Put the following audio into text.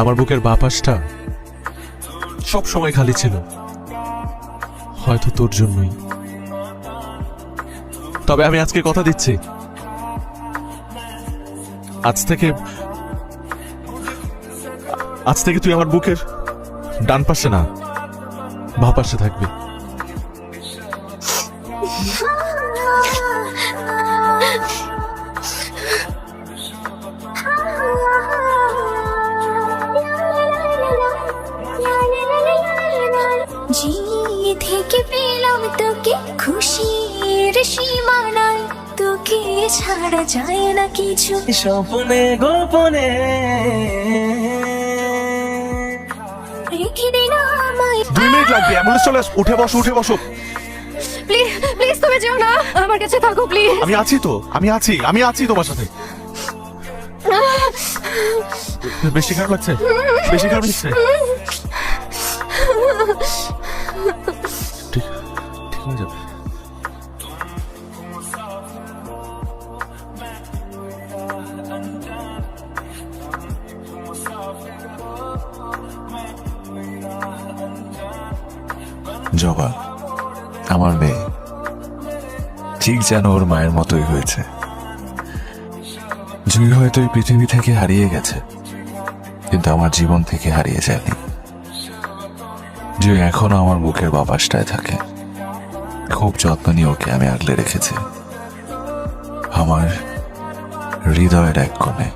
আমার বুকের বাঁ পাশটা সব সময় খালি ছিল, হয়তো তোর জন্যই। তবে আমি আজকে কথা দিচ্ছি, আজ থেকে তুই আমার বুকের ডান পাশে না, বাঁ পাশে থাকবি। থেকে পেলাম তোকে, খুশির সীমানায় তোকে ছাড়া যায় না কিছু, স্বপ্নে গোপনে রেখে দিন আমায়। 2 মিনিট লাগবে, অ্যাম্বুলেন্স চলে আস। উঠে বসো, উঠে বসো। প্লিজ প্লিজ তুমি যেও না, আমার কাছে থাকো প্লিজ। আমি আছি তো, আমি আছি তোমার সাথে। বেশি খারাপ লাগছে? বেশি খারাপ লাগছে? ঠিক হয়ে যাবে। জবা আমার মেয়ে, ঠিক যেন ওর মায়ের মতোই হয়েছে। জুই হয়তো এই পৃথিবী থেকে হারিয়ে গেছে, কিন্তু আমার জীবন থেকে হারিয়ে যায়নি। জুই এখনো আমার বুকের বাপাসটায় থাকে। খুব যত্ন নিয়ে ওকে আমি আগলে রেখেছি আমার হৃদয়ের এক কোণে।